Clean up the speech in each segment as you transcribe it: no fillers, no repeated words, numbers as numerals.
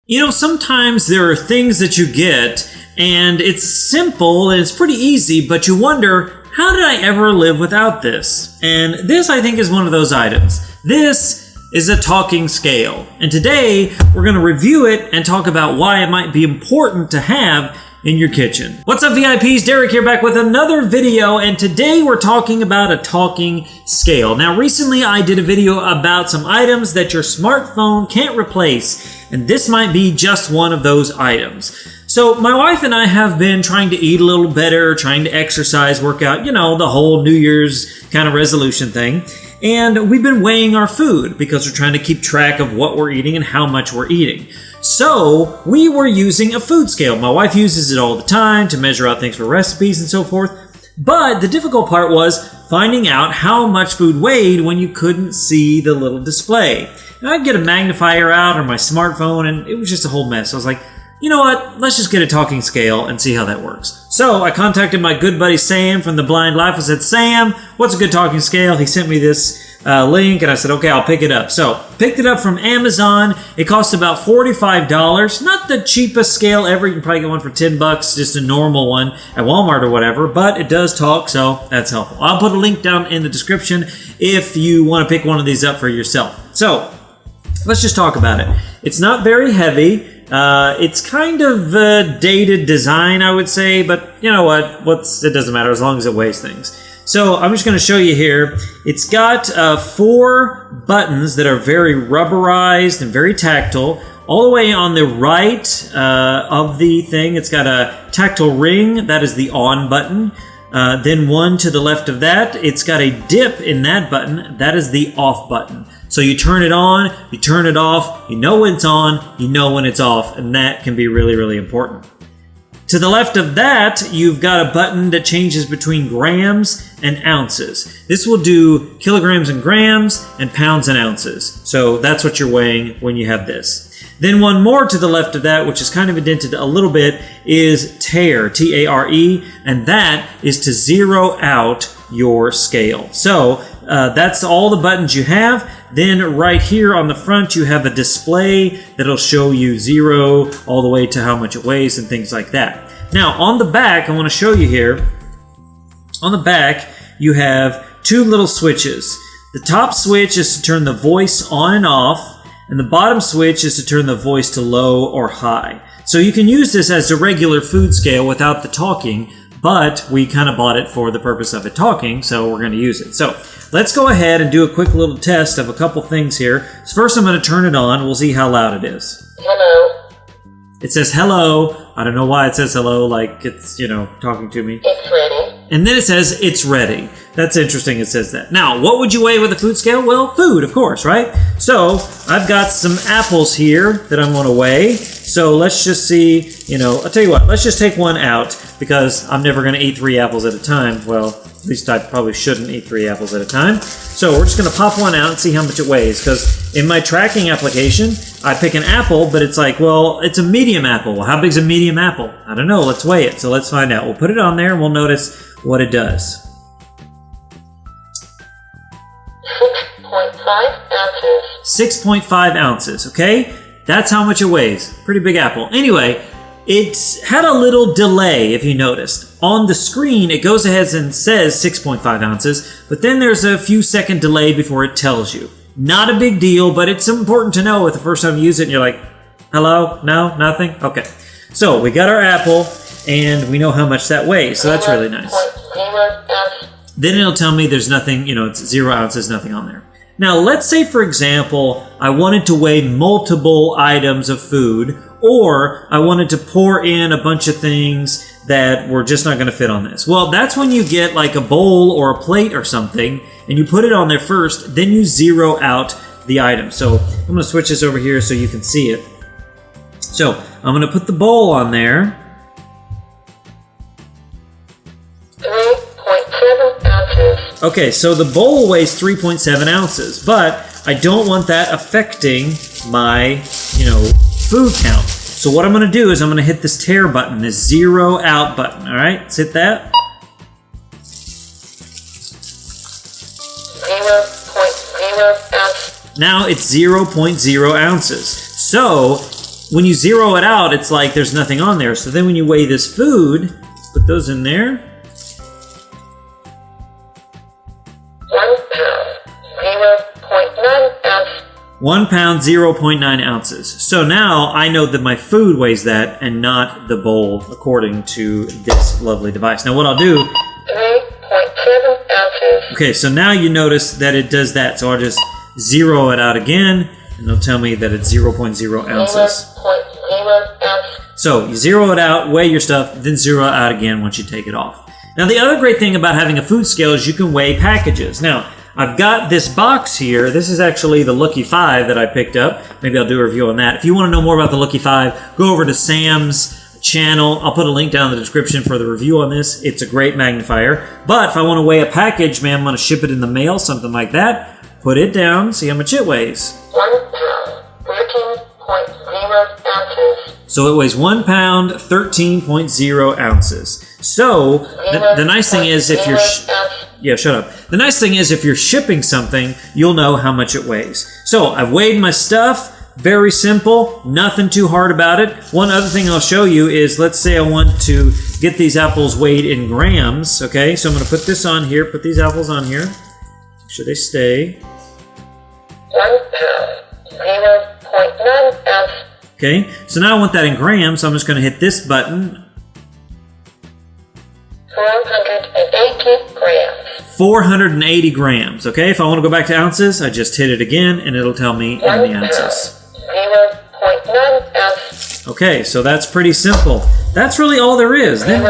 You know, sometimes there are things that you get and it's simple and it's pretty easy, but you wonder, how did I ever live without this? And this, I think, is one of those items. This is a talking scale. And today, we're going to review it and talk about why it might be important to have in your kitchen. What's up, VIPs? Derek here, back with another video, and today we're talking about a talking scale. Now, recently I did a video about some items that your smartphone can't replace, and this might be just one of those items. So my wife and I have been trying to eat a little better, trying to exercise, work out, you know, the whole New Year's kind of resolution thing. And we've been weighing our food because we're trying to keep track of what we're eating and how much we're eating. So we were using a food scale. My wife uses it all the time to measure out things for recipes and so forth. But the difficult part was finding out how much food weighed when you couldn't see the little display. And I'd get a magnifier out or my smartphone, and it was just a whole mess. I was like, you know what, let's just get a talking scale and see how that works. So I contacted my good buddy Sam from The Blind Life. I said, Sam, what's a good talking scale? He sent me this link and I said, okay, I'll pick it up. So picked it up from Amazon. It costs about $45. Not the cheapest scale ever. You can probably get one for $10, just a normal one at Walmart or whatever, but it does talk, so that's helpful. I'll put a link down in the description if you want to pick one of these up for yourself. So let's just talk about it. It's not very heavy. It's kind of a dated design, I would say, but you know what? It doesn't matter as long as it weighs things. So I'm just going to show you here. It's got 4 buttons that are very rubberized and very tactile. All the way on the right of the thing, it's got a tactile ring. That is the on button. Then one to the left of that, it's got a dip in that button. That is the off button. So you turn it on, you turn it off, you know when it's on, you know when it's off, and that can be really, really important. To the left of that, you've got a button that changes between grams and ounces. This will do kilograms and grams and pounds and ounces. So that's what you're weighing when you have this. Then one more to the left of that, which is kind of indented a little bit, is tare, T-A-R-E, and that is to zero out your scale. So that's all the buttons you have. Then right here on the front, you have a display that'll show you 0 all the way to how much it weighs and things like that. Now on the back, I want to show you here, on the back, you have 2 little switches. The top switch is to turn the voice on and off, and the bottom switch is to turn the voice to low or high. So you can use this as a regular food scale without the talking, but we kind of bought it for the purpose of it talking, so we're going to use it. So let's go ahead and do a quick little test of a couple things here. So first I'm going to turn it on. We'll see how loud it is. Hello. It says hello. I don't know why it says hello, like it's, you know, talking to me. It's ready. And then it says it's ready. That's interesting it says that. Now, what would you weigh with a food scale? Well, food, of course, right? So I've got some apples here that I'm going to weigh. So let's just see, you know, I'll tell you what, let's just take one out because I'm never going to eat 3 apples at a time. Well, at least I probably shouldn't eat 3 apples at a time. So we're just going to pop one out and see how much it weighs, because in my tracking application, I pick an apple, but it's like, well, it's a medium apple. Well, how big's a medium apple? I don't know. Let's weigh it. So let's find out. We'll put it on there and we'll notice what it does. 6.5 ounces. 6.5 ounces, okay? That's how much it weighs. Pretty big apple. Anyway, it's had a little delay, if you noticed. On the screen, it goes ahead and says 6.5 ounces, but then there's a few second delay before it tells you. Not a big deal, but it's important to know if the first time you use it and you're like, hello? No? Nothing? Okay. So we got our apple, and we know how much that weighs, so that's really nice. 0.0 ounce. Then it'll tell me there's nothing, you know, it's 0 ounces, nothing on there. Now, let's say, for example, I wanted to weigh multiple items of food, or I wanted to pour in a bunch of things that were just not going to fit on this. Well, that's when you get like a bowl or a plate or something, and you put it on there first, then you zero out the item. So I'm going to switch this over here so you can see it. So I'm going to put the bowl on there. 3.7 ounces. Okay, so the bowl weighs 3.7 ounces, but I don't want that affecting my, you know, food count. So what I'm going to do is I'm going to hit this tare button, this zero out button. All right, let's hit that. 0.0 ounce. Now it's 0.0 ounces. So when you zero it out, it's like there's nothing on there. So then when you weigh this food, put those in there. 1 pound, 0.9 ounce. 1 pound, 0.9 ounces. So now I know that my food weighs that and not the bowl, according to this lovely device. Now what I'll do... 3.7 ounces. Okay, so now you notice that it does that. So I'll just zero it out again, and it'll tell me that it's 0.0 ounces. 0.0 ounce. So you zero it out, weigh your stuff, then zero it out again once you take it off. Now the other great thing about having a food scale is you can weigh packages. Now, I've got this box here. This is actually the Lucky 5 that I picked up. Maybe I'll do a review on that. If you want to know more about the Lucky 5, go over to Sam's channel. I'll put a link down in the description for the review on this. It's a great magnifier. But if I want to weigh a package, man, I'm going to ship it in the mail, something like that. Put it down, see how much it weighs. 1 pound, 13.0 ounces. So it weighs 1 pound, 13.0 ounces. So the nice thing is if you're... The nice thing is if you're shipping something, you'll know how much it weighs. So I've weighed my stuff. Very simple. Nothing too hard about it. One other thing I'll show you is, let's say I want to get these apples weighed in grams. Okay, so I'm going to put this on here. Put these apples on here. Make sure they stay. 1 pound, 0.9 ounce. Okay, so now I want that in grams, so I'm just going to hit this button. 480 grams. 480 grams. Okay, if I want to go back to ounces, I just hit it again, and it'll tell me in the ounces. 0.9 ounce. Okay, so that's pretty simple. That's really all there is. Then,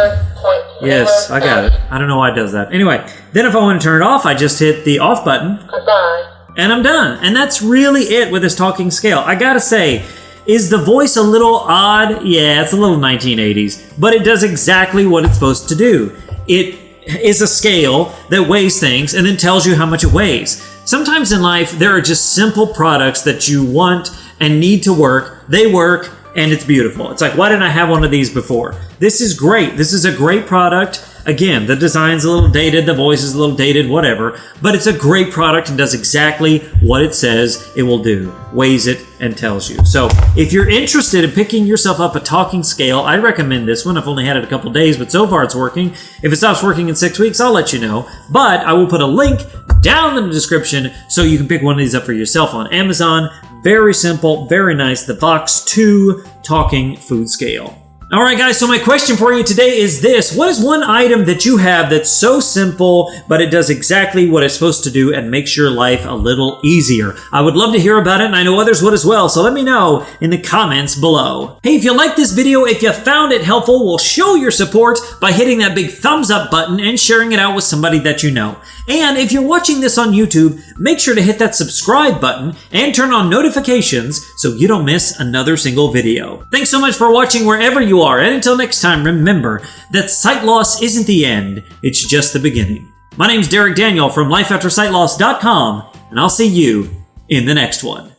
yes, I got it. I don't know why it does that. Anyway, then if I want to turn it off, I just hit the off button. Goodbye. And I'm done. And that's really it with this talking scale. I gotta say, is the voice a little odd? Yeah, it's a little 1980s, but it does exactly what it's supposed to do. It is a scale that weighs things and then tells you how much it weighs. Sometimes in life, there are just simple products that you want and need to work. They work, and it's beautiful. It's like, why didn't I have one of these before? This is great. This is a great product. Again, the design's a little dated, the voice is a little dated, whatever, but it's a great product and does exactly what it says it will do. Weighs it and tells you. So if you're interested in picking yourself up a talking scale, I recommend this one. I've only had it a couple days, but so far it's working. If it stops working in 6 weeks, I'll let you know. But I will put a link down in the description so you can pick one of these up for yourself on Amazon. Very simple, very nice. The Vox 2 talking food scale. All right, guys, so my question for you today is this. What is one item that you have that's so simple, but it does exactly what it's supposed to do and makes your life a little easier? I would love to hear about it, and I know others would as well, so let me know in the comments below. Hey, if you liked this video, if you found it helpful, well, show your support by hitting that big thumbs up button and sharing it out with somebody that you know. And if you're watching this on YouTube, make sure to hit that subscribe button and turn on notifications so you don't miss another single video. Thanks so much for watching wherever you are, and until next time, remember that sight loss isn't the end, it's just the beginning. My name's Derek Daniel from LifeAfterSightLoss.com, and I'll see you in the next one.